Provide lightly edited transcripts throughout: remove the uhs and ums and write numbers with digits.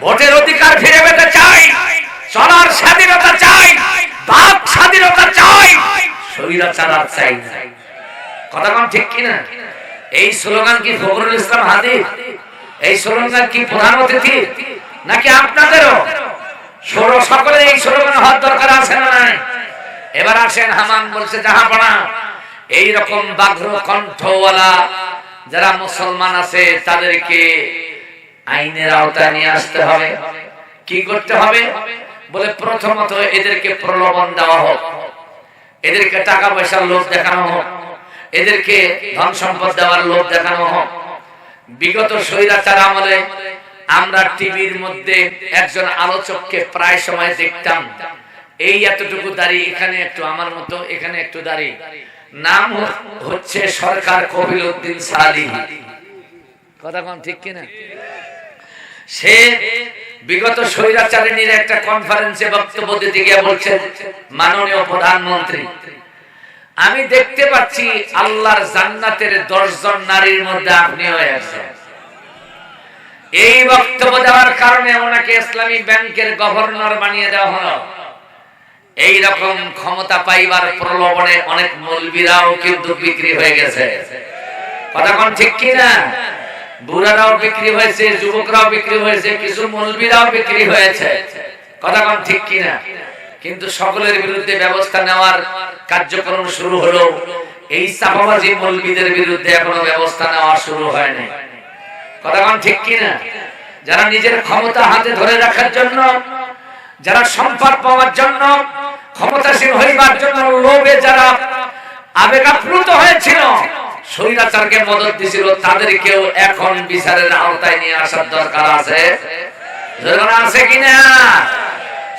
ভোটের অধিকার ফিরে পেতে চাই, চলার স্বাধীনতা চাই, বাক স্বাধীনতা চাই, স্বৈরাচার আর চাই না। কথা কোন ঠিক কিনা? এই স্লোগান কি ফখরুল ইসলাম হাদির? এই স্লোগান কি প্রধান অতিথি নাকি আপনাদেরও? সকলে এই স্লোগান হওয়ার দরকার আছে না নাই? এবার আসেন, হামান বলছে জাহাপনা এইরকম বাঘ্র কণ্ঠওয়ালা যারা মুসলমান আছে তাদেরকে আইনের আওতায় নিয়ে আসতে হবে। কি করতে হবে? বলে প্রথমত এদেরকে প্রলোভন দেওয়া হোক, এদেরকে টাকা পয়সার লোভ দেখানো হোক, এদেরকে ধন সম্পদ দেওয়ার লোভ দেখানো হোক। বিগত স্বৈরাচার আমলে আমরা টিভির মধ্যে একজন আলোচককে প্রায় সময় দেখতাম, এই এতটুকু দাড়ি, এখানে একটু আমার মতো, এখানে একটু দাড়ি, নাম হচ্ছে সরকার কবির উদ্দিন সালিহ। কথা কোন ঠিক কিনা? সে বিগত স্বৈরাচারিণীর একটা কনফারেন্সে বক্তব্য দিতে গিয়ে বলছেন, মাননীয় প্রধানমন্ত্রী, আমি দেখতে পাচ্ছি আল্লাহর জান্নাতের 10 জন নারীর মধ্যে আপনিও একজন। এই বক্তব্য দেওয়ার কারণে ওনাকে ইসলামী ব্যাংকের গভর্নর বানিয়ে দেওয়া হলো। এই রকম ক্ষমতা পাইবার প্রলোভনে অনেক মৌলবীরাও কিন্তু বিক্রি হয়ে গেছে। কথা কোন ঠিক কিনা? বুড়ারাও বিক্রি হয়েছে, যুবকরাও বিক্রি হয়েছে, কিছু মৌলবীরাও বিক্রি হয়েছে। কথা কোন ঠিক কিনা? কিন্তু সকলের বিরুদ্ধে ব্যবস্থা নেওয়ার কার্যক্রম শুরু হলো। এই চাপাবাজি মৌলবীদের বিরুদ্ধে এখনো ব্যবস্থা নেওয়া শুরু হয়নি। কথা কোন ঠিক কিনা? যারা নিজের ক্ষমতা হাতে ধরে রাখার জন্য, যারা সম্পদ পাওয়ার জন্য, ক্ষমতাসীন হইবার জন্য লোভে যারা আবেগাপ্লুত হয়েছিল, স্বৈরাচারকে মদত দিছিল, তাদেরকেও এখন বিচারের আওতায় নিয়ে আসার দরকার আছে। আছে কিনা?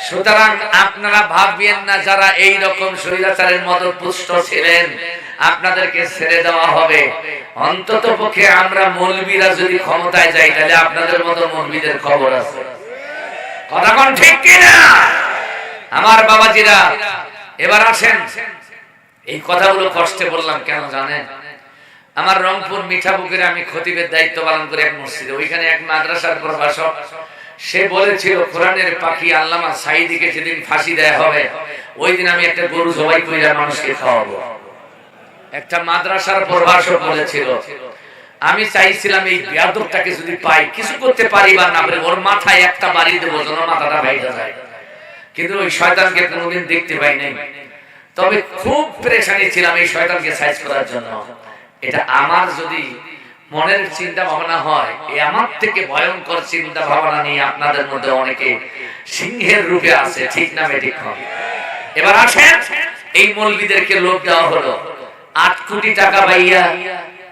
সুতরাং আপনারা ভাববেন না যারা এই রকম স্বৈরাচারের মদত পুষ্ট ছিলেন আপনাদেরকে ছেড়ে দেওয়া হবে। অন্তত পক্ষে আমরা মৌলবীরা যদি ক্ষমতায় যাই তাহলে আপনাদের মতো মৌলবীদের খবর আছে। কথা কোন ঠিক কিনা? আমার বাবাজিরা, এবার আসেন, এই কথাগুলো কষ্টে বললাম কেন জানেন? আমার রংপুর মিঠাপুকুরে আমি খতিবের দায়িত্ব পালন করি এক মসজিদে। ওইখানে এক মাদ্রাসার প্রভাষক, সে বলেছিল কোরআনের পাখি আল্লামা সাঈদীকে যেদিন ফাঁসি দেয়া হবে ওই দিন আমি একটা গরু জবাই করে মানুষকে খাওয়াবো। একটা মাদ্রাসার প্রভাষক বলেছিল। আমি চাইছিলাম এই বেয়াদবটাকে যদি পাই, কিছু করতে পারি বা না পারি, ওর মাথায় একটা বাড়ি দেবো যেন মাথাটা ভাইটা যায়। কিন্তু ওই শয়তানকে কোনোদিন দেখতে পাই নাই। তবে খুব পেরেশানি ছিলাম এই শয়তানকে সাইজ করার জন্য। এটা আমার যদি মনের চিন্তা ভাবনা হয়, আমার থেকে ভয়ঙ্কর চিন্তা ভাবনা নিয়ে আপনাদের মধ্যে অনেকে সিংহের রূপে আছে, ঠিক না বেঠিক? এবার আসেন, এই মৌলবীদেরকে লোভ দেওয়া হলো। 8 কোটি টাকা পাইয়া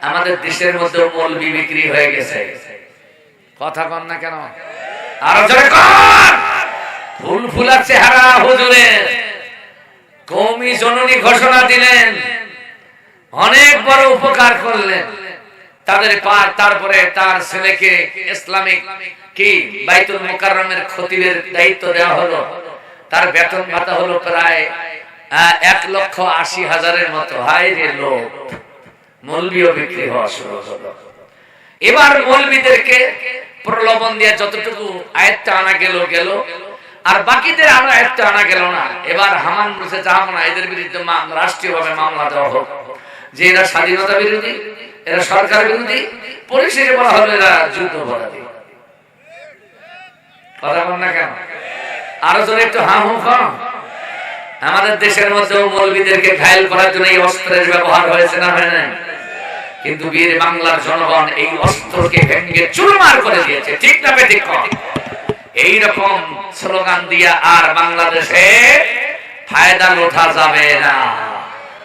আমাদের দেশের মধ্যে মৌলবী বিক্রি হয়ে গেছে। কথা কন না কেন? আরো জোরে কন। ফুলফুলা চেহারা হুজুরের কওমি জননী ঘোষণা দিলেন, অনেক বড় উপকার করলেন তাদের পার। তারপরে তার ছেলেকে ইসলামিক কি বাইতুল মুকাররমের খতিবের দায়িত্ব দেওয়া হলো। তার বেতন ভাতা হলো প্রায় 1,80,000-এর মতো। হায় রে লোক, মৌলবীও বিক্রি হওয়া শুরু হলো। এবার মৌলবীদেরকে প্রলোভন দিয়ে যতটুকু আয়ত্তে আনা গেল গেল, আর বাকিদের আয়ত্তে আনা গেল না। এবার হামান বলছে যাবো না, এদের বিরুদ্ধে রাষ্ট্রীয়ভাবে মামলা দেওয়া হোক যে এরা স্বাধীনতা বিরোধী, এরা সরকার বিরোধী। পরিশেষে বলা হলো এরা যুদ্ধাপরাধী। কথা বল না কেন? আরো জোরে একটু হা হু কম। আমাদের দেশের মধ্যেও মৌলবীদেরকে ঘায়েল করার জন্য এই অস্ত্রের ব্যবহার হয়েছে না হয় না? কিন্তু বীর বাংলার জনগণ এই অস্ত্রকে ভেঙে চুরমার করে দিয়েছে, ঠিক না বেঠিক? এইরকম স্লোগান দিয়া আর বাংলাদেশে ফায়দা ওঠা যাবে না।